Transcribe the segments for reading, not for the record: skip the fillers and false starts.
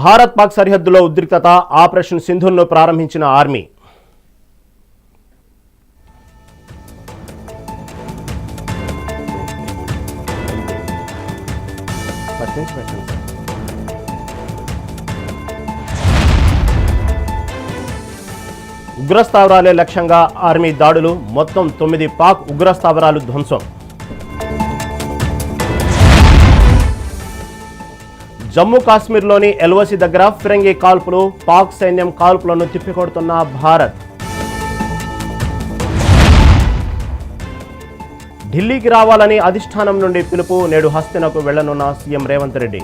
భారత్ పాక్ సరిహద్దులో ఉద్రిక్తత, ఆపరేషన్ సింధూర్ను ప్రారంభించిన ఆర్మీ. ఉగ్రస్థావరాలే లక్ష్యంగా ఆర్మీ దాడులు, మొత్తం 9 పాక్ ఉగ్రస్థావరాలు ధ్వంసం. జమ్మూ కాశ్మీర్లోని ఎల్ఓసి దగ్గర ఫిరంగి కాల్పులు, పాక్ సైన్యం కాల్పులను తిప్పికొడుతున్న భారత్. ఢిల్లీకి రావాలని అధిష్టానం నుండి పిలుపు, నేడు హస్తినకు వెళ్లనున్న సీఎం రేవంత్ రెడ్డి.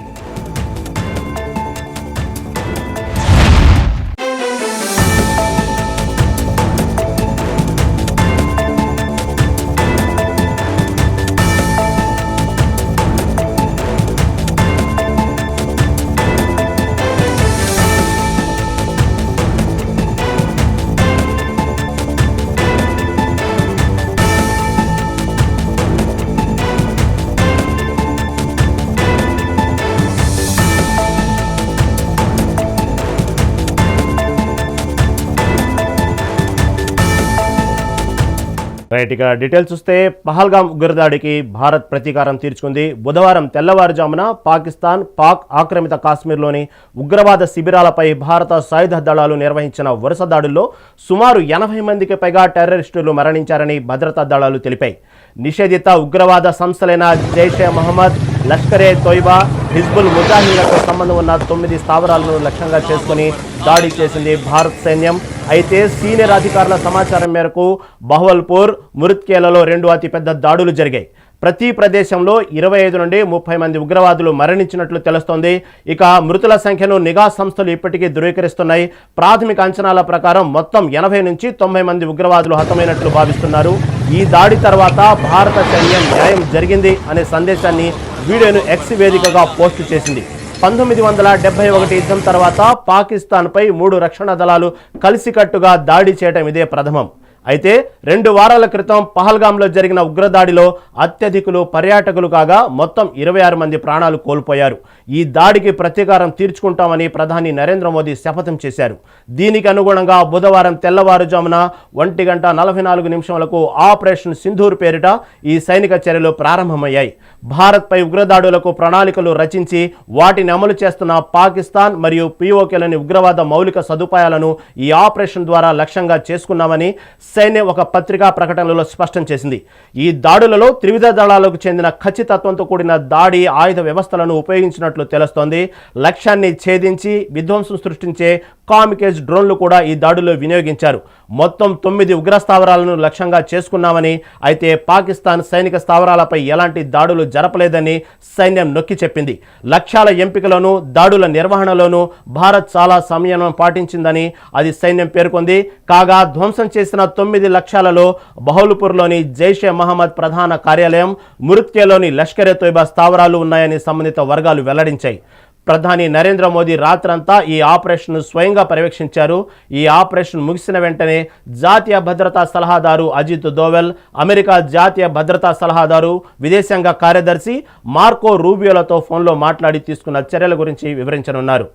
ఇక డీటెయిల్స్ చూస్తే, పహల్గామ్ ఉగ్రదాడికి భారత్ ప్రతీకారం తీర్చుకుంది. బుధవారం తెల్లవారుజామున పాకిస్తాన్ పాక్ ఆక్రమిత కాశ్మీర్లోని ఉగ్రవాద శిబిరాలపై భారత సాయుధ దళాలు నిర్వహించిన వరుస దాడుల్లో సుమారు 80 మందికి పైగా టెర్రరిస్టులు మరణించారని భద్రతా దళాలు తెలిపాయి. నిషేధిత ఉగ్రవాద సంస్థలైన జైషే మహమ్మద్, లష్కరే తోయిబా, హిజ్బుల్ ముజాహిదీన్లతో సంబంధం ఉన్న 9 స్థావరాలను లక్ష్యంగా చేసుకుని దాడి చేసింది భారత సైన్యం. అయితే సీనియర్ అధికారుల సమాచారం మేరకు బహవల్పూర్, మురిత్కేలలో 2 అతిపెద్ద దాడులు జరిగాయి. ప్రతి ప్రదేశంలో 25 నుండి 30 మంది ఉగ్రవాదులు మరణించినట్లు తెలుస్తోంది. ఇక మృతుల సంఖ్యను నిఘా సంస్థలు ఇప్పటికీ ధృవీకరిస్తున్నాయి. ప్రాథమిక అంచనాల ప్రకారం మొత్తం 80 నుంచి 90 మంది ఉగ్రవాదులు హతమైనట్లు భావిస్తున్నారు. ఈ దాడి తర్వాత భారత సైన్యం న్యాయం జరిగింది అనే సందేశాన్ని వీడియోను ఎక్స్ వేదికగా పోస్టు చేసింది. 1971 యుద్ధం తర్వాత పాకిస్తాన్పై 3 రక్షణ దళాలు కలిసికట్టుగా దాడి చేయడం ఇదే ప్రథమం. అయితే 2 వారాల క్రితం పహల్గామ్లో జరిగిన ఉగ్రదాడిలో అత్యధికులు పర్యాటకులు కాగా మొత్తం 26 మంది ప్రాణాలు కోల్పోయారు. ఈ దాడికి ప్రతీకారం తీర్చుకుంటామని ప్రధాని నరేంద్ర మోదీ శపథం చేశారు. దీనికి అనుగుణంగా బుధవారం తెల్లవారుజామున 1:44 ఆపరేషన్ సింధూర్ పేరిట ఈ సైనిక చర్యలు ప్రారంభమయ్యాయి. భారత్పై ఉగ్రదాడులకు ప్రణాళికలు రచించి వాటిని అమలు చేస్తున్న పాకిస్తాన్ మరియు పిఓకేలోని ఉగ్రవాద మౌలిక సదుపాయాలను ఈ ఆపరేషన్ ద్వారా లక్ష్యంగా చేసుకున్నామని సైన్యం ఒక పత్రికా ప్రకటనలో స్పష్టం చేసింది. ఈ దాడులలో త్రివిధ దళాలకు చెందిన ఖచ్చితత్వంతో కూడిన దాడి ఆయుధ వ్యవస్థలను ఉపయోగించినట్లు తెలుస్తోంది. లక్ష్యాన్ని ఛేదించి విధ్వంసం సృష్టించే కామికేజ్ డ్రోన్లు కూడా ఈ దాడిలో వినియోగించారు. మొత్తం 9 ఉగ్రస్థావరాలను లక్ష్యంగా చేసుకున్నామని, అయితే పాకిస్తాన్ సైనిక స్థావరాలపై ఎలాంటి దాడులు జరపలేదని సైన్యం నొక్కి చెప్పింది. లక్ష్యాల ఎంపికలోనూ దాడుల నిర్వహణలోనూ భారత్ చాలా సంయమనం పాటించిందని అది సైన్యం పేర్కొంది. కాగా ధ్వంసం చేసిన 9 లక్ష్యాలలో బహౌల్పూర్లోని జైషే మహమ్మద్ ప్రధాన కార్యాలయం, మురిత్కేలోని లష్కరే తోయిబా స్థావరాలు ఉన్నాయని సంబంధిత వర్గాలు వెల్లడించాయి. ప్రధాని నరేంద్ర మోదీ రాత్రంతా ఈ ఆపరేషన్ను స్వయంగా పర్యవేక్షించారు. ఈ ఆపరేషన్ ముగిసిన వెంటనే జాతీయ భద్రతా సలహాదారు అజిత్ దోవెల్, అమెరికా జాతీయ భద్రతా సలహాదారు, విదేశాంగ కార్యదర్శి మార్కో రూబియోలతో ఫోన్లో మాట్లాడి తీసుకున్న చర్యల గురించి వివరించనున్నారు.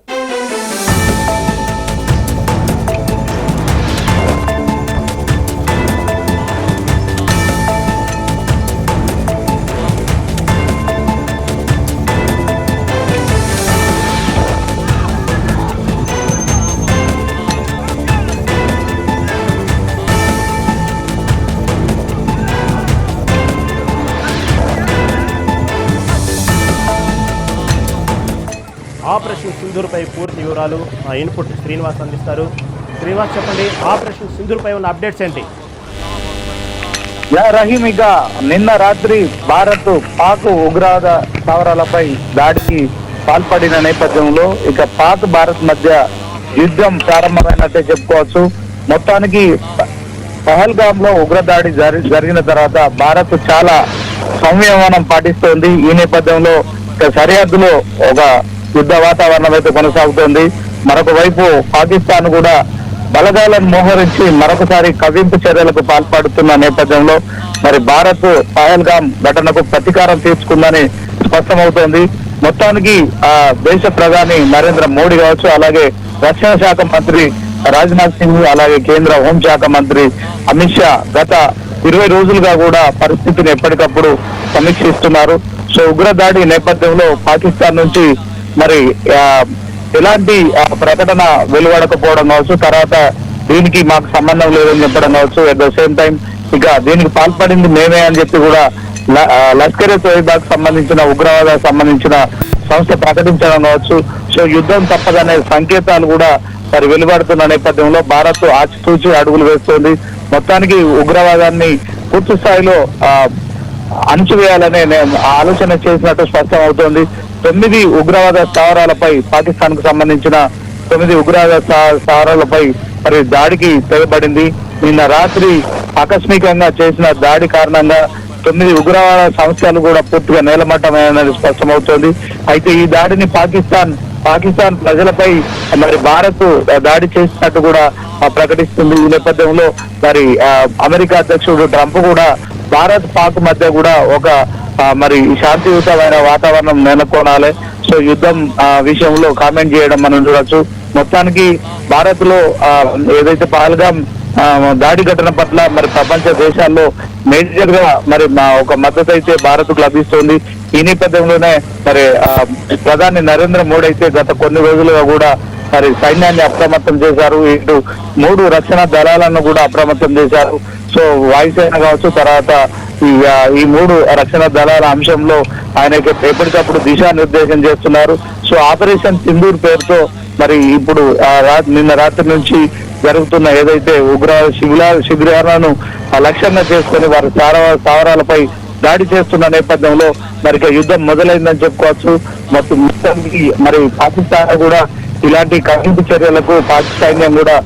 ఆపరేషన్ సింధూర్పై పూర్తి వివరాలు ఇన్పుట్ శ్రీనివాస్ అందిస్తారు. శ్రీనివాస్, చెప్పండి, ఆపరేషన్ సింధూర్పై ఉన్న అప్డేట్స్ ఏంటి? రహీం, ఇక నిన్న రాత్రి భారత్ పాక్ ఉగ్రవాద స్థావరాలపై దాడికి పాల్పడిన నేపథ్యంలో ఇక పాక్ భారత్ మధ్య యుద్ధం ప్రారంభమైనట్టే చెప్పుకోవచ్చు. మొత్తానికి పహల్గామ్ లో ఉగ్రదాడి జరిగిన తర్వాత భారత్ చాలా సంయమనం పాటిస్తోంది. ఈ నేపథ్యంలో సరిహద్దులో ఒక యుద్ధ వాతావరణం అయితే కొనసాగుతోంది. మరొక వైపు పాకిస్తాన్ కూడా బలగాలను మోహరించి మరొకసారి కవ్వింపు చర్యలకు పాల్పడుతున్న నేపథ్యంలో మరి భారత్ పహల్గామ్ ఘటనకు ప్రతీకారం తీర్చుకుందని స్పష్టమవుతోంది. మొత్తానికి దేశ ప్రధాని నరేంద్ర మోడీ కావచ్చు, అలాగే రక్షణ శాఖ మంత్రి రాజ్నాథ్ సింగ్, అలాగే కేంద్ర హోంశాఖ మంత్రి అమిత్ షా గత 20 రోజులుగా కూడా పరిస్థితిని ఎప్పటికప్పుడు సమీక్షిస్తున్నారు. సో ఉగ్రదాడి నేపథ్యంలో పాకిస్తాన్ నుంచి మరి ఎలాంటి ప్రకటన వెలువడకపోవడం కావచ్చు, తర్వాత దీనికి మాకు సంబంధం లేదని చెప్పడం కావచ్చు, అట్ ద సేమ్ టైం ఇక దీనికి పాల్పడింది మేమే అని చెప్పి కూడా లష్కర్ తోయిబాకు సంబంధించిన ఉగ్రవాద సంబంధించిన సంస్థ ప్రకటించడం కావచ్చు. సో యుద్ధం తప్పదనే సంకేతాలు కూడా మరి వెలువడుతున్న నేపథ్యంలో భారత్ ఆచితూచి అడుగులు వేస్తోంది. మొత్తానికి ఉగ్రవాదాన్ని పూర్తి స్థాయిలో అణచివేయాలనే ఆలోచన చేసినట్టు స్పష్టం అవుతోంది. 9 ఉగ్రవాద స్థావరాలపై పాకిస్తాన్ కు సంబంధించిన 9 ఉగ్రవాద స్థావరాలపై మరి దాడికి తెగబడింది. నిన్న రాత్రి ఆకస్మికంగా చేసిన దాడి కారణంగా 9 ఉగ్రవాద సంస్థలు కూడా పూర్తిగా నేలమట్టమైనది స్పష్టమవుతోంది. అయితే ఈ దాడిని పాకిస్తాన్ ప్రజలపై మరి భారత్ దాడి చేసినట్టు కూడా ప్రకటిస్తుంది. ఈ నేపథ్యంలో మరి అమెరికా అధ్యక్షుడు ట్రంప్ కూడా భారత్ పాక్ మధ్య కూడా ఒక మరి శాంతియుతమైన వాతావరణం నెలకొనాలి. సో యుద్ధం విషయంలో కామెంట్ చేయడం మనం చూడొచ్చు. మొత్తానికి భారత్ లో ఏదైతే పహల్గాం దాడి ఘటన పట్ల మరి ప్రపంచ దేశాల్లో మేజర్ గా మరి ఒక మద్దతు అయితే భారత్ కు లభిస్తుంది. ఈ నేపథ్యంలోనే మరి ప్రధాని నరేంద్ర మోడీ అయితే గత కొన్ని రోజులుగా కూడా మరి సైన్యాన్ని అప్రమత్తం చేశారు. ఇటు 3 రక్షణ దళాలను కూడా అప్రమత్తం చేశారు. సో వాయుసేన కావచ్చు, తర్వాత ఈ 3 రక్షణ దళాల అంశంలో ఆయనకి ఎప్పటికప్పుడు దిశానిర్దేశం చేస్తున్నారు. సో ఆపరేషన్ సింధూర్ పేరుతో మరి ఇప్పుడు నిన్న రాత్రి నుంచి జరుగుతున్న ఏదైతే ఉగ్రవాద శిబిరాలను లక్ష్యంగా చేసుకుని వారి స్థావరాలపై దాడి చేస్తున్న నేపథ్యంలో మరి యుద్ధం మొదలైందని చెప్పుకోవచ్చు. మొత్తానికి మరి పాకిస్తాన్ కూడా ఇలాంటి కవింపు చర్యలకు సైన్యం కూడా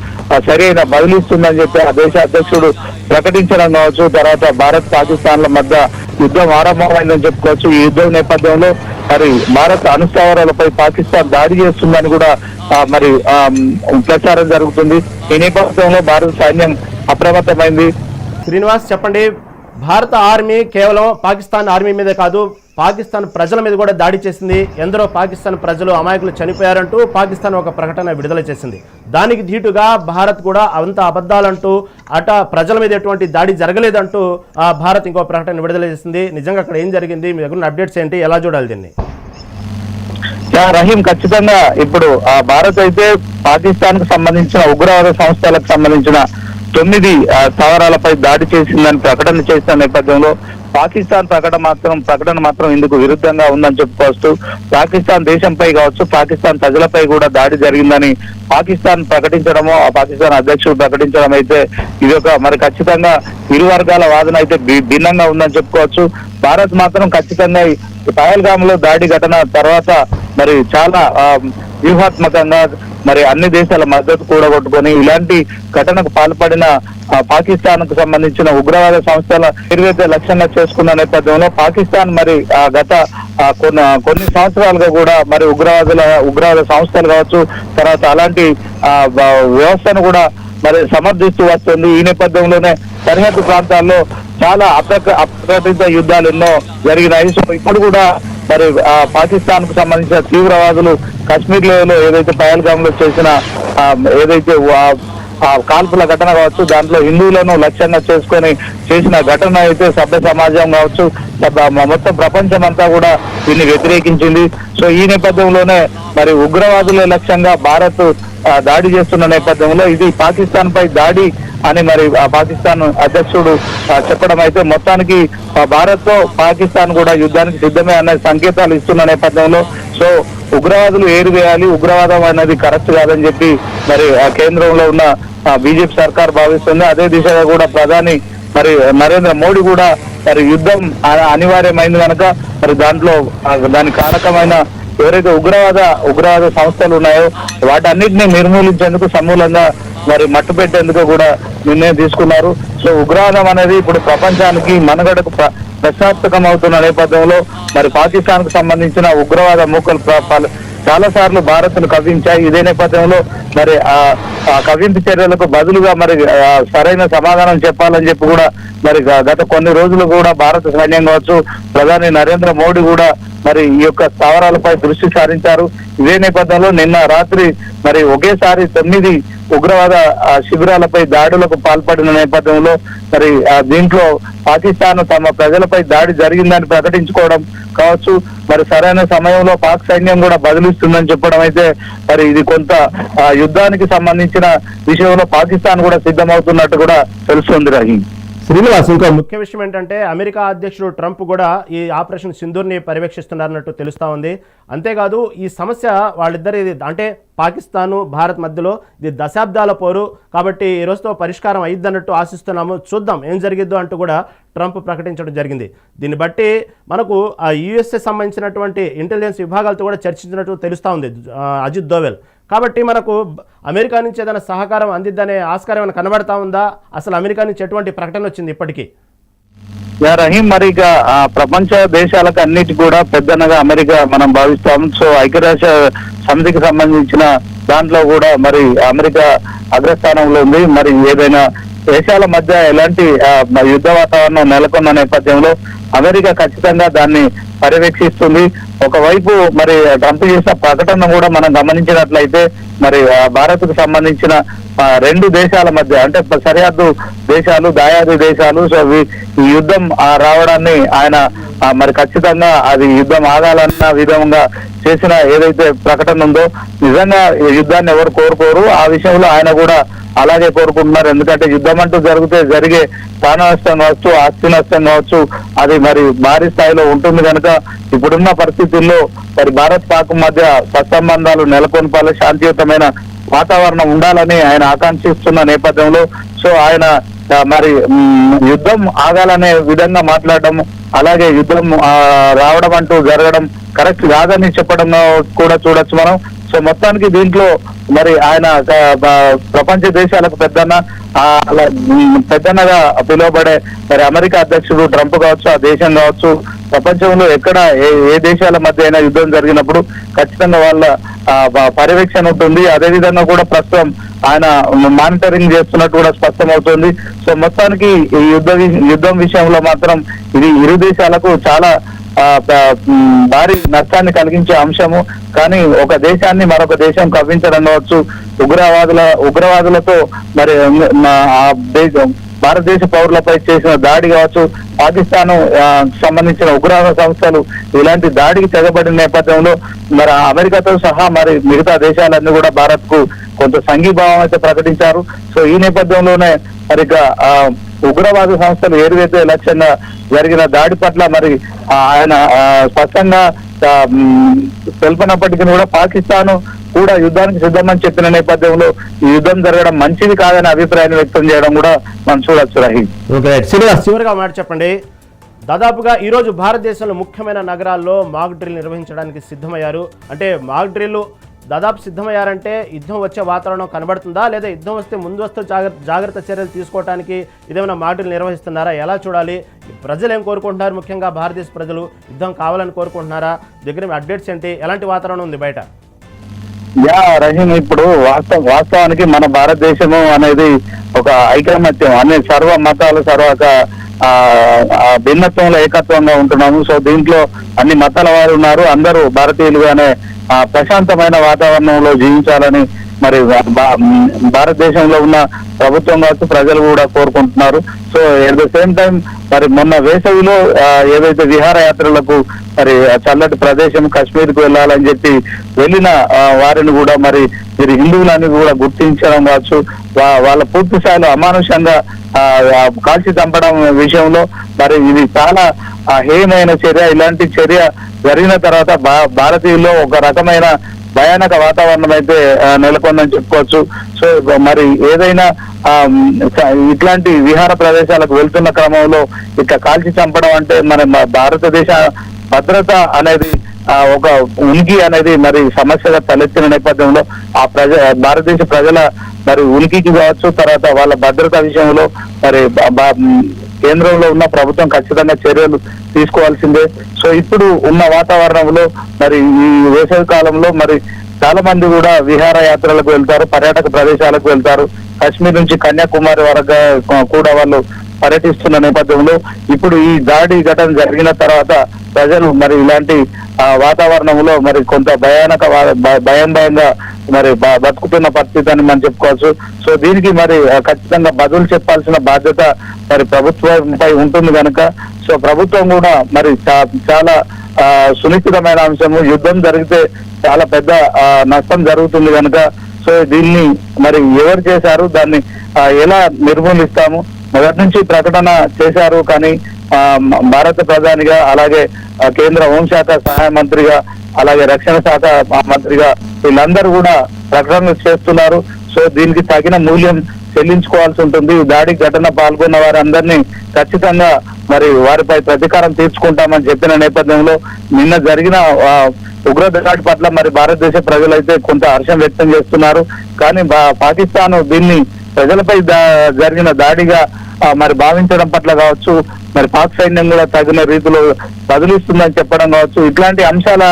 సరైన బదిలిస్తుందని చెప్పి ఆ దేశ అధ్యక్షుడు ప్రకటించడం కావచ్చు. తర్వాత భారత్ పాకిస్తాన్ల మధ్య యుద్ధం ఆరంభమైందని చెప్పుకోవచ్చు. ఈ యుద్ధం నేపథ్యంలో మరి భారత్ అణుస్థావరాలపై పాకిస్తాన్ దాడి చేస్తుందని కూడా మరి ప్రచారం జరుగుతుంది. ఈ నేపథ్యంలో భారత సైన్యం అప్రమత్తమైంది. శ్రీనివాస్ చెప్పండి, భారత ఆర్మీ కేవలం పాకిస్తాన్ ఆర్మీ మీదే కాదు, పాకిస్తాన్ ప్రజల మీద కూడా దాడి చేసింది. ఎందరో పాకిస్తాన్ ప్రజలు అమాయకులు చనిపోయారంటూ పాకిస్తాన్ ఒక ప్రకటన విడుదల చేసింది. దానికి ధీటుగా భారత్ కూడా అంత అబద్ధాలంటూ ప్రజల మీద ఎటువంటి దాడి జరగలేదంటూ భారత్ ఇంకో ప్రకటన విడుదల చేసింది. నిజంగా అక్కడ ఏం జరిగింది, మీ దగ్గర అప్డేట్స్ ఏంటి, ఎలా చూడాలి దీన్ని? రహీం, ఖచ్చితంగా ఇప్పుడు భారత్ అయితే పాకిస్తాన్ కు సంబంధించిన ఉగ్రవాద సంస్థలకు సంబంధించిన 9 స్థావరాలపై దాడి చేసిందని ప్రకటన చేసిన నేపథ్యంలో పాకిస్తాన్ ప్రకటన మాత్రం ఇందుకు విరుద్ధంగా ఉందని చెప్పుకోవచ్చు. పాకిస్తాన్ దేశంపై కావచ్చు, పాకిస్తాన్ ప్రజలపై కూడా దాడి జరిగిందని పాకిస్తాన్ ప్రకటించడము, ఆ పాకిస్తాన్ అధ్యక్షుడు ప్రకటించడం అయితే ఇది ఒక మరి ఖచ్చితంగా ఇరు వర్గాల వాదన అయితే భిన్నంగా ఉందని చెప్పుకోవచ్చు. భారత్ మాత్రం ఖచ్చితంగా పహల్గామ్ లో దాడి ఘటన తర్వాత మరి చాలా వ్యూహాత్మకంగా మరి అన్ని దేశాల మద్దతు కూడగొట్టుకొని ఇలాంటి ఘటనకు పాల్పడిన పాకిస్తాన్ కు సంబంధించిన ఉగ్రవాద సంస్థల ఏదైతే లక్ష్యంగా చేసుకున్న నేపథ్యంలో పాకిస్తాన్ మరి గత కొన్ని సంవత్సరాలుగా కూడా మరి ఉగ్రవాద సంస్థలు కావచ్చు, తర్వాత అలాంటి వ్యవస్థను కూడా మరి సమర్థిస్తూ వస్తుంది. ఈ నేపథ్యంలోనే సరిహద్దు ప్రాంతాల్లో చాలా అప్రకటిత యుద్ధాలు ఎన్నో జరిగినాయి. సో ఇప్పుడు కూడా మరి పాకిస్తాన్ కు సంబంధించిన తీవ్రవాదులు కాశ్మీర్ లో ఏదైతే పహల్గామ్ లో చేసిన ఏదైతే కాల్పుల ఘటన కావచ్చు, దాంట్లో హిందువులను లక్ష్యంగా చేసుకొని చేసిన ఘటన అయితే సభ్య సమాజం కావచ్చు, మొత్తం ప్రపంచం అంతా కూడా దీన్ని వ్యతిరేకించింది. సో ఈ నేపథ్యంలోనే మరి ఉగ్రవాదుల లక్ష్యంగా భారత్ దాడి చేస్తున్న నేపథ్యంలో ఇది పాకిస్తాన్ పై దాడి అని మరి పాకిస్తాన్ అధ్యక్షుడు చెప్పడం అయితే మొత్తానికి భారత్ తో పాకిస్తాన్ కూడా యుద్ధానికి సిద్ధమే అనే సంకేతాలు ఇస్తున్న నేపథ్యంలో సో ఉగ్రవాదులు ఏరివేయాలి, ఉగ్రవాదం అనేది కరెక్ట్ కాదని చెప్పి మరి కేంద్రంలో ఉన్న బీజేపీ సర్కార్ భావిస్తుంది. అదే దిశగా కూడా ప్రధాని మరి నరేంద్ర మోడీ కూడా మరి యుద్ధం అనివార్యమైంది కనుక మరి దాంట్లో దాని కారకమైన ఎవరైతే ఉగ్రవాద సంస్థలు ఉన్నాయో వాటన్నిటిని నిర్మూలించేందుకు సమూలంగా మరి మట్టు పెట్టేందుకు కూడా నిర్ణయం తీసుకున్నారు. సో ఉగ్రవాదం అనేది ఇప్పుడు ప్రపంచానికి మనుగడకు ప్రశ్నార్థకం అవుతున్న నేపథ్యంలో మరి పాకిస్తాన్ కు సంబంధించిన ఉగ్రవాద మూకలు చాలా సార్లు భారత్ ను కవ్వించాయి. ఇదే నేపథ్యంలో మరి ఆ కవ్వింపు చర్యలకు బదులుగా మరి సరైన సమాధానం చెప్పాలని చెప్పి కూడా మరి గత కొన్ని రోజులు కూడా భారత సైన్యం కావచ్చు, ప్రధాని నరేంద్ర మోడీ కూడా మరి ఈ యొక్క స్థావరాలపై దృష్టి సారించారు. ఇదే నేపథ్యంలో నిన్న రాత్రి మరి ఒకేసారి 9 ఉగ్రవాద శిబిరాలపై దాడులకు పాల్పడిన నేపథ్యంలో మరి దీంట్లో పాకిస్తాన్ తమ ప్రజలపై దాడి జరిగిందని ప్రకటించుకోవడం కావచ్చు, మరి సరైన సమయంలో పాక్ సైన్యం కూడా బదిలిస్తుందని చెప్పడం అయితే మరి ఇది కొంత యుద్ధానికి సంబంధించిన విషయంలో పాకిస్తాన్ కూడా సిద్ధమవుతున్నట్టు కూడా తెలుస్తుంది రహీం. శ్రీనివాస్, ఇంకో ముఖ్య విషయం ఏంటంటే అమెరికా అధ్యక్షుడు ట్రంప్ కూడా ఈ ఆపరేషన్ సింధూర్ని పర్యవేక్షిస్తున్నారన్నట్టు తెలుస్తా ఉంది. అంతేకాదు ఈ సమస్య వాళ్ళిద్దరి అంటే పాకిస్తాను భారత్ మధ్యలో ఇది దశాబ్దాల పోరు కాబట్టి ఈ రోజుతో పరిష్కారం అయ్యిద్దన్నట్టు ఆశిస్తున్నాము, చూద్దాం ఏం జరిగిద్దో అంటూ కూడా ట్రంప్ ప్రకటించడం జరిగింది. దీన్ని బట్టి మనకు ఆ యుఎస్ఏ సంబంధించినటువంటి ఇంటెలిజెన్స్ విభాగాలతో కూడా చర్చించినట్టు తెలుస్తూ ఉంది అజిత్ దోవెల్. కాబట్టి మనకు అమెరికా నుంచి ఏదైనా సహకారం అందిద్దనే ఆస్కారం ఏమైనా కనబడతా ఉందా? అసలు అమెరికా నుంచి ఎటువంటి ప్రకటన వచ్చింది ఇప్పటికీ? రహీం, మరి ఇక ప్రపంచ దేశాలకు అన్నిటి కూడా పెద్దనగా అమెరికా మనం భావిస్తాం. సో ఐక్యరాజ్య సమితికి సంబంధించిన దాంట్లో కూడా మరి అమెరికా అగ్రస్థానంలో ఉంది. మరి ఏదైనా దేశాల మధ్య ఎలాంటి యుద్ధ వాతావరణం నెలకొన్న నేపథ్యంలో అమెరికా ఖచ్చితంగా దాన్ని పర్యవేక్షిస్తుంది. ఒకవైపు మరి ట్రంప్ చేసిన ప్రకటన కూడా మనం గమనించినట్లయితే మరి భారత్ కు సంబంధించిన 2 దేశాల మధ్య అంటే సరిహద్దు దేశాలు, దాయాది దేశాలు, సో ఈ యుద్ధం రావడాన్ని ఆయన మరి ఖచ్చితంగా అది యుద్ధం ఆగాలన్న విధంగా చేసిన ఏదైతే ప్రకటన ఉందో నిజంగా యుద్ధాన్ని ఎవరు కోరుకోరు. ఆ విషయంలో ఆయన కూడా అలాగే కోరుకుంటున్నారు. ఎందుకంటే యుద్ధం అంటూ జరిగే ప్రాణ నష్టం కావచ్చు, ఆస్తి నష్టం కావచ్చు, అది మరి భారీ స్థాయిలో ఉంటుంది కనుక ఇప్పుడున్న పరిస్థితుల్లో మరి భారత్ పాక్ మధ్య సత్సంబంధాలు నెలకొల్పాలి, శాంతియుతమైన వాతావరణం ఉండాలని ఆయన ఆకాంక్షిస్తున్న నేపథ్యంలో సో ఆయన మరి యుద్ధం ఆగాలనే విధంగా మాట్లాడడం, అలాగే యుద్ధం రావడం అంటూ జరగడం కరెక్ట్ కాదని చెప్పడం కూడా చూడొచ్చు మనం. సో మొత్తానికి దీంట్లో మరి ఆయన ప్రపంచ దేశాలకు పెద్దన్నగా పిలువబడే మరి అమెరికా అధ్యక్షుడు ట్రంప్ కావచ్చు, ఆ దేశం కావచ్చు, ప్రపంచంలో ఎక్కడ ఏ దేశాల మధ్య అయినా యుద్ధం జరిగినప్పుడు ఖచ్చితంగా వాళ్ళ పర్యవేక్షణ ఉంటుంది. అదేవిధంగా కూడా ప్రస్తుతం ఆయన మానిటరింగ్ చేస్తున్నట్టు కూడా స్పష్టమవుతుంది. సో మొత్తానికి ఈ యుద్ధం విషయంలో మాత్రం ఇది ఇరు దేశాలకు చాలా భారీ నష్టాన్ని కలిగించే అంశము. కానీ ఒక దేశాన్ని మరొక దేశం కవ్వించడం కావచ్చు, ఉగ్రవాదులతో మరి భారతదేశ పౌరులపై చేసిన దాడి కావచ్చు, పాకిస్తాన్ సంబంధించిన ఉగ్రవాద సంస్థలు ఇలాంటి దాడికి తెగబడిన నేపథ్యంలో మరి అమెరికాతో సహా మరి మిగతా దేశాలన్నీ కూడా భారత్ కు కొంత సంఘీభావం అయితే ప్రకటించారు. సో ఈ నేపథ్యంలోనే మరి ఉగ్రవాద సంస్థలు ఏదైతే లక్ష్యంగా జరిగిన దాడి పట్ల మరి ఆయన స్పష్టంగా తెలిపినప్పటికీ కూడా పాకిస్తాన్ కూడా యుద్ధానికి సిద్ధమని చెప్పిన నేపథ్యంలో ఈ యుద్ధం జరగడం మంచిది కాదని అభిప్రాయాన్ని వ్యక్తం చేయడం కూడా మనం చూడొచ్చు. రహీం, చివరిగా మాట చెప్పండి, దాదాపుగా ఈరోజు భారతదేశంలో ముఖ్యమైన నగరాల్లో మాక్ డ్రిల్ నిర్వహించడానికి సిద్ధమయ్యారు. అంటే మాక్ డ్రిల్ దాదాపు సిద్ధమయ్యారంటే యుద్ధం వచ్చే వాతావరణం కనబడుతుందా, లేదా యుద్ధం వస్తే ముందస్తు జాగ్రత్త చర్యలు తీసుకోవడానికి ఇదేమైనా మాక్ డ్రిల్ నిర్వహిస్తున్నారా, ఎలా చూడాలి? ప్రజలు ఏం కోరుకుంటున్నారు? ముఖ్యంగా భారతదేశ ప్రజలు యుద్ధం కావాలని కోరుకుంటున్నారా? దగ్గర అప్డేట్స్ ఏంటి? ఎలాంటి వాతావరణం ఉంది బయట? రహీం, ఇప్పుడు వాస్తవానికి మన భారతదేశము అనేది ఒక ఐకమత్యం, అనే సర్వ మతాలు భిన్నత్వంలో ఏకత్వంగా ఉంటున్నాము. సో దీంట్లో అన్ని మతాల వారు ఉన్నారు, అందరూ భారతీయులుగానే ప్రశాంతమైన వాతావరణంలో జీవించాలని మరి భారతదేశంలో ఉన్న ప్రభుత్వం కావచ్చు, ప్రజలు కూడా కోరుకుంటున్నారు. So at the same time మరి మొన్న వేసవిలో ఏదైతే విహారయాత్రలకు మరి చల్లటి ప్రదేశం కాశ్మీర్కు వెళ్ళాలని చెప్పి వెళ్ళిన వారిని కూడా మరి మీరు హిందువులని కూడా గుర్తించడం కావచ్చు, వాళ్ళ పూర్తి స్థాయిలో అమానుషంగా కాల్చి చంపడం విషయంలో మరి ఇది చాలా హేయమైన చర్య. ఇలాంటి చర్య జరిగిన తర్వాత భారతీయుల్లో ఒక రకమైన భయానక వాతావరణం అయితే నెలకొందని చెప్పుకోవచ్చు. సో మరి ఏదైనా ఇట్లాంటి విహార ప్రదేశాలకు వెళ్తున్న క్రమంలో ఇక కాల్చి చంపడం అంటే మన భారతదేశ భద్రత అనేది ఒక ఉనికి అనేది మరి సమస్యగా తలెత్తిన నేపథ్యంలో భారతదేశ ప్రజల మరి ఉనికికి కావచ్చు, తర్వాత వాళ్ళ భద్రత విషయంలో మరి కేంద్రంలో ఉన్న ప్రభుత్వం ఖచ్చితంగా చర్యలు తీసుకోవాల్సిందే. సో ఇప్పుడు ఉన్న వాతావరణంలో మరి ఈ వేసవి కాలంలో మరి చాలా మంది కూడా విహారయాత్రలకు వెళ్తారు, పర్యాటక ప్రదేశాలకు వెళ్తారు. కాశ్మీర్ నుంచి కన్యాకుమారి వరకు కూడా వాళ్ళు పర్యటిస్తున్న నేపథ్యంలో ఇప్పుడు ఈ దాడి ఘటన జరిగిన తర్వాత ప్రజలు మరి ఇలాంటి వాతావరణంలో మరి కొంత భయంగా మరి బతుకుతున్న పరిస్థితి అని మనం చెప్పుకోవచ్చు. సో దీనికి మరి ఖచ్చితంగా బదులు చెప్పాల్సిన బాధ్యత మరి ప్రభుత్వంపై ఉంటుంది కనుక సో ప్రభుత్వం కూడా మరి చాలా సునిశ్చితమైన అంశము. యుద్ధం జరిగితే చాలా పెద్ద నష్టం జరుగుతుంది కనుక సో దీన్ని మరి ఎవరు చేశారు, దాన్ని ఎలా నిర్మూలిస్తాము, మొదటి నుంచి ప్రకటన చేశారు కానీ భారత ప్రధానిగా, అలాగే కేంద్ర హోంశాఖ సహాయ మంత్రిగా, అలాగే రక్షణ శాఖ మంత్రిగా వీళ్ళందరూ కూడా ప్రకటనలు చేస్తున్నారు. సో దీనికి తగిన మూల్యం చెల్లించుకోవాల్సి ఉంటుంది. దాడి ఘటన పాల్గొన్న వారందరినీ ఖచ్చితంగా మరి వారిపై ప్రతీకారం తీర్చుకుంటామని చెప్పిన నేపథ్యంలో నిన్న జరిగిన ఉగ్రదాడి పట్ల మరి భారతదేశ ప్రజలైతే కొంత హర్షం వ్యక్తం చేస్తున్నారు. కానీ పాకిస్తాన్ దీన్ని ప్రజలపై జరిగిన దాడిగా మరి భావించడం పట్ల కావచ్చు, మరి పాక్ సైన్యం కూడా తగిన రీతిలో బదిలిస్తుందని చెప్పడం కావచ్చు, ఇట్లాంటి అంశాల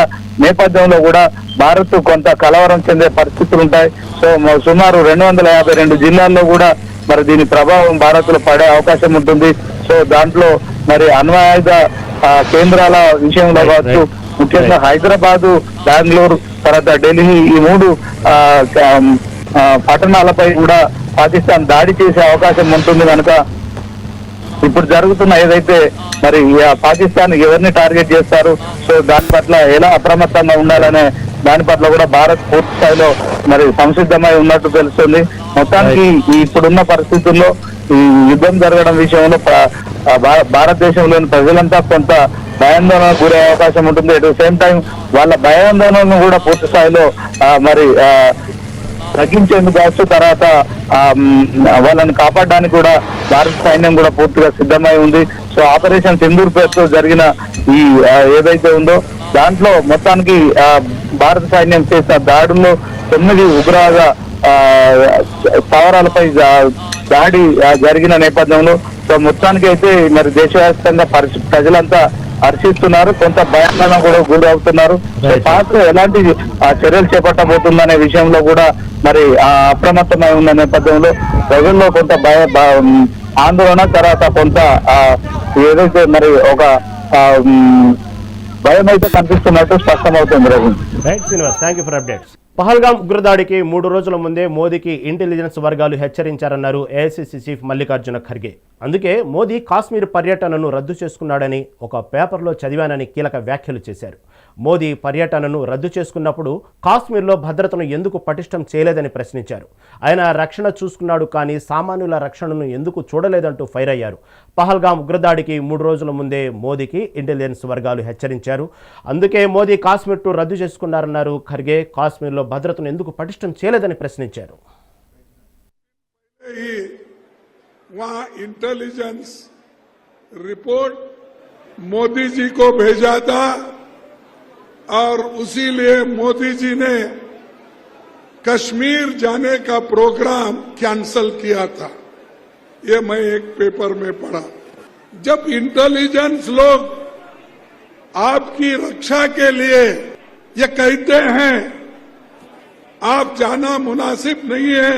నేపథ్యంలో కూడా భారత్ కొంత కలవరం చెందే పరిస్థితులు ఉంటాయి. సో సుమారు 252 జిల్లాల్లో కూడా మరి దీని ప్రభావం భారత్ లో పడే అవకాశం ఉంటుంది. సో దాంట్లో మరి అణ్వాయుధ కేంద్రాల విషయంలో కావచ్చు, ముఖ్యంగా హైదరాబాదు, బెంగళూరు, తర్వాత ఢిల్లీ ఈ 3 పట్టణాలపై కూడా పాకిస్తాన్ దాడి చేసే అవకాశం ఉంటుంది కనుక ఇప్పుడు జరుగుతున్న ఏదైతే మరి పాకిస్తాన్ ఎవరిని టార్గెట్ చేస్తారు, సో దాని పట్ల ఎలా అప్రమత్తంగా ఉండాలనే దాని పట్ల కూడా భారత్ పూర్తి స్థాయిలో మరి సంసిద్ధమై ఉన్నట్టు తెలుస్తుంది. మొత్తానికి ఇప్పుడున్న పరిస్థితుల్లో ఈ యుద్ధం జరగడం విషయంలో భారతదేశంలోని ప్రజలంతా కొంత భయాందోళనకు గురే అవకాశం ఉంటుంది. అట్ ద సేమ్ టైం వాళ్ళ భయాందోళనను కూడా పూర్తి స్థాయిలో మరి తగ్గించేందుకు కావచ్చు, తర్వాత వాళ్ళని కాపాడడానికి కూడా భారత సైన్యం కూడా పూర్తిగా సిద్ధమై ఉంది. సో ఆపరేషన్ సింధూర్ పేరుతో జరిగిన ఈ ఏదైతే ఉందో దాంట్లో మొత్తానికి భారత సైన్యం చేసిన దాడుల్లో 9 ఉగ్రవాద స్థావరాలపై దాడి జరిగిన నేపథ్యంలో సో మొత్తానికి అయితే మరి దేశవ్యాప్తంగా ప్రజలంతా హర్షిస్తున్నారు, కొంత భయాందోళన కూడా గురవుతున్నారు. పాక్ ఎలాంటి చర్యలు చేపట్టబోతుందనే విషయంలో కూడా మరి అప్రమత్తమై ఉన్న నేపథ్యంలో ప్రజల్లో కొంత ఆందోళన, తర్వాత కొంత ఏదైతే మరి ఒక భయం అయితే కనిపిస్తున్నట్టు స్పష్టమవుతుంది. Right Srinivas, thank you for updates. Pahalgam ఉగ్రదాడికి 3 రోజుల ముందే మోదీకి ఇంటెలిజెన్స్ వర్గాలు హెచ్చరించారన్నారు ఏఐసీసీ చీఫ్ మల్లికార్జున ఖర్గే. అందుకే మోదీ కాశ్మీర్ పర్యటనను రద్దు చేసుకున్నాడని ఒక పేపర్లో చదివానని కీలక వ్యాఖ్యలు చేశారు. మోదీ పర్యటనను రద్దు చేసుకున్నప్పుడు కాశ్మీర్లో భద్రతను ఎందుకు పటిష్టం చేయలేదని ప్రశ్నించారు. ఆయన రక్షణ చూసుకున్నాడు కానీ సామాన్యుల రక్షణను ఎందుకు చూడలేదంటూ ఫైర్ అయ్యారు. పహల్గాం ఉగ్రదాడికి 3 రోజుల ముందే మోదీకి ఇంటెలిజెన్స్ వర్గాలు హెచ్చరించారు. అందుకే మోదీ కాశ్మీర్ టూర్ రద్దు చేసుకున్నారన్నారు ఖర్గే. కాశ్మీర్లో భద్రతను ఎందుకు పటిష్టం చేయలేదని ప్రశ్నించారు. वहां इंटेलिजेंस रिपोर्ट मोदी जी को भेजा था और उसी लिए मोदी जी ने कश्मीर जाने का प्रोग्राम कैंसल किया था। ये मैं एक पेपर में पढ़ा। जब इंटेलिजेंस लोग आपकी रक्षा के लिए ये कहते हैं आप जाना मुनासिब नहीं है,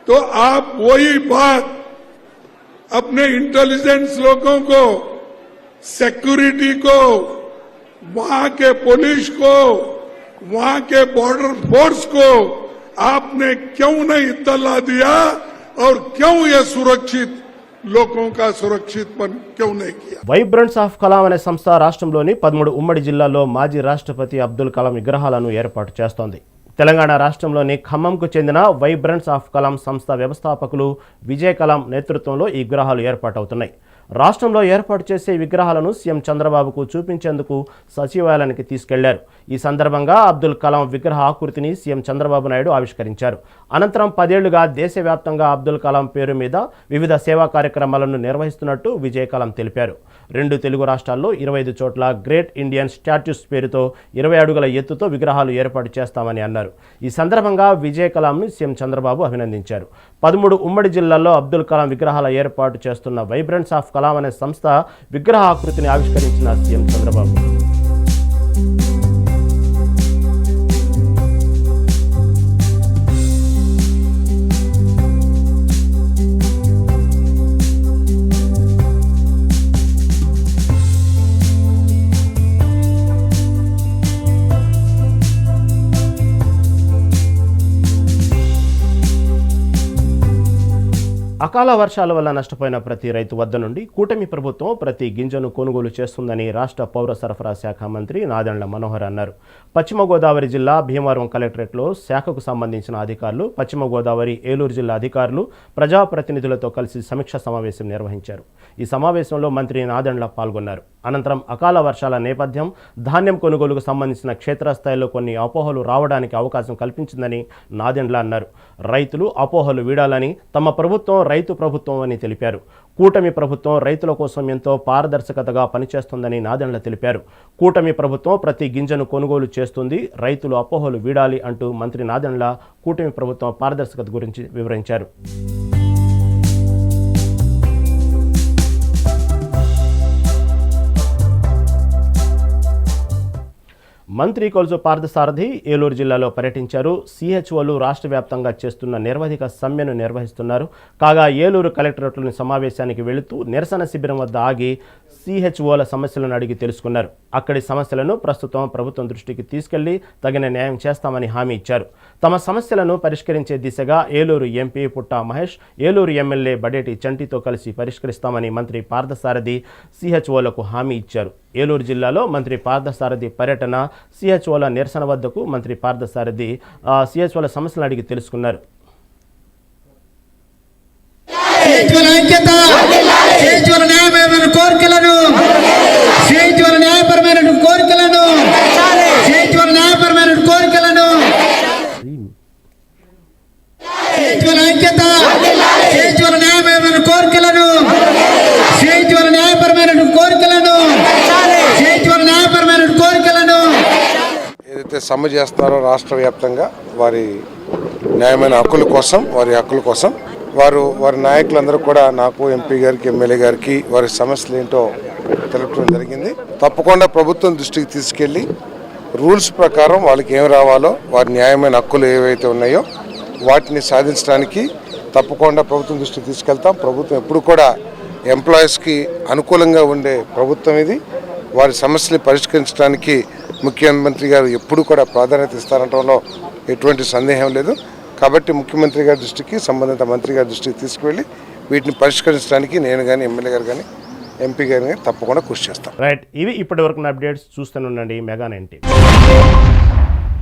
तो आप वही बात अपने इंटेलिजेंस लोगों को, सिक्योरिटी को, वहां के पुलिस को, वहां के बॉर्डर फोर्स को आपने क्यों नहीं इत्तला दिया और क्यों ये सुरक्षित लोगों का सुरक्षितपन क्यों नहीं किया? వైబ్రెంట్స్ ఆఫ్ కలాం అనే సంస్థ రాష్ట్రంలోని 13 ఉమ్మడి జిల్లాల్లో మాజీ రాష్ట్రపతి అబ్దుల్ కలాం విగ్రహాలను ఏర్పాటు చేస్తోంది. తెలంగాణ రాష్ట్రంలోని ఖమ్మంకు చెందిన వైబ్రెంట్స్ ఆఫ్ కలాం సంస్థ వ్యవస్థాపకులు విజయ్ కలాం నేతృత్వంలో ఈ విగ్రహాలు ఏర్పాటవుతున్నాయి. రాష్ట్రంలో ఏర్పాటు చేసే విగ్రహాలను సీఎం చంద్రబాబుకు చూపించేందుకు సచివాలయానికి తీసుకెళ్లారు. ఈ సందర్భంగా అబ్దుల్ కలాం విగ్రహ ఆకృతిని సీఎం చంద్రబాబు నాయుడు ఆవిష్కరించారు. అనంతరం 10 ఏళ్లుగా దేశవ్యాప్తంగా అబ్దుల్ కలాం పేరు మీద వివిధ సేవా కార్యక్రమాలను నిర్వహిస్తున్నట్టు విజయ్ కలాం తెలిపారు. 2 తెలుగు రాష్ట్రాల్లో 25 చోట్ల గ్రేట్ ఇండియన్ స్టాట్యూస్ పేరుతో 20 అడుగుల ఎత్తుతో విగ్రహాలు ఏర్పాటు చేస్తామని అన్నారు. ఈ సందర్భంగా విజయ్ కలాంను సీఎం చంద్రబాబు అభినందించారు. 13 ఉమ్మడి జిల్లాల్లో అబ్దుల్ కలాం విగ్రహాల ఏర్పాటు చేస్తున్న వైబ్రెంట్స్ ఆఫ్ కలాం అనే సంస్థ విగ్రహ ఆకృతిని ఆవిష్కరించిన సీఎం చంద్రబాబు. అకాల వర్షాల వల్ల నష్టపోయిన ప్రతి రైతు వద్ద నుండి కూటమి ప్రభుత్వం ప్రతి గింజను కొనుగోలు చేస్తుందని రాష్ట్ర పౌర సరఫరా శాఖ మంత్రి నాదెండ్ల మనోహర్ అన్నారు. పశ్చిమ గోదావరి జిల్లా భీమవరం కలెక్టరేట్లో శాఖకు సంబంధించిన అధికారులు, పశ్చిమ గోదావరి, ఏలూరు జిల్లా అధికారులు, ప్రజాప్రతినిధులతో కలిసి సమీక్షా సమావేశం నిర్వహించారు. ఈ సమావేశంలో మంత్రి నాదెండ్ల పాల్గొన్నారు. అనంతరం అకాల వర్షాల నేపథ్యం ధాన్యం కొనుగోలుకు సంబంధించిన క్షేత్రస్థాయిలో కొన్ని అపోహలు రావడానికి అవకాశం కల్పించిందని నాదెండ్ల అన్నారు. రైతులు అపోహలు వీడాలని, తమ ప్రభుత్వం రైతు ప్రభుత్వం అని తెలిపారు. కూటమి ప్రభుత్వం రైతుల కోసం ఎంతో పారదర్శకతగా పనిచేస్తుందని నాదెండ్ల తెలిపారు. కూటమి ప్రభుత్వం ప్రతి గింజను కొనుగోలు చేస్తుంది, రైతులు అపోహలు వీడాలి అంటూ మంత్రి నాదెండ్ల కూటమి ప్రభుత్వం పారదర్శకత గురించి వివరించారు. మంత్రి కొలుసు పార్థసారథి ఏలూరు జిల్లాలో పర్యటించారు. సిహెచ్ఓలు రాష్ట్ర వ్యాప్తంగా చేస్తున్న నిరవధిక సమ్మెను నిర్వహిస్తున్నారు. కాగా ఏలూరు కలెక్టరేట్లోని సమావేశానికి వెళుతూ నిరసన శిబిరం వద్ద ఆగి సిహెచ్ఓల సమస్యలను అడిగి తెలుసుకున్నారు. అక్కడి సమస్యలను ప్రస్తుతం ప్రభుత్వం దృష్టికి తీసుకెళ్లి తగిన న్యాయం చేస్తామని హామీ ఇచ్చారు. తమ సమస్యలను పరిష్కరించే దిశగా ఏలూరు ఎంపీ పుట్టా మహేష్, ఏలూరు ఎమ్మెల్యే బడేటి చంటితో కలిసి పరిష్కరిస్తామని మంత్రి పార్థసారథి సిహెచ్ఓలకు హామీ ఇచ్చారు. ఏలూరు జిల్లాలో మంత్రి పార్థసారథి పర్యటన, సిహెచ్ఓల నిరసన వద్దకు మంత్రి పార్థసారథి సిహెచ్ఓల సమస్యలను అడిగి తెలుసుకున్నారు. ఏదైతే సమ్మె చేస్తున్నారో రాష్ట్ర వ్యాప్తంగా వారి న్యాయమైన హక్కుల కోసం, వారి నాయకులందరూ కూడా నాకు, ఎంపీ గారికి, ఎమ్మెల్యే గారికి వారి సమస్యలు ఏంటో తెలపడం జరిగింది. తప్పకుండా ప్రభుత్వం దృష్టికి తీసుకెళ్లి రూల్స్ ప్రకారం వాళ్ళకి ఏం రావాలో, వారి న్యాయమైన హక్కులు ఏవైతే ఉన్నాయో వాటిని సాధించడానికి తప్పకుండా ప్రభుత్వం దృష్టికి తీసుకెళ్తాం. ప్రభుత్వం ఎప్పుడు కూడా ఎంప్లాయీస్కి అనుకూలంగా ఉండే ప్రభుత్వం ఇది. వారి సమస్యలు పరిష్కరించడానికి ముఖ్యమంత్రి గారు ఎప్పుడు కూడా ప్రాధాన్యత ఇస్తారనడంలో ఎటువంటి సందేహం లేదు. కాబట్టి ముఖ్యమంత్రి గారి దృష్టికి, సంబంధిత మంత్రి గారి దృష్టికి తీసుకువెళ్ళి వీటిని పరిష్కరించడానికి నేను కానీ, ఎమ్మెల్యే గారు కానీ, ఎంపీ గారు కానీ తప్పకుండా కృషి చేస్తాం. రైట్, ఇవి ఇప్పటి వరకు అప్డేట్స్. చూస్తూనే ఉండండి మెగా 90.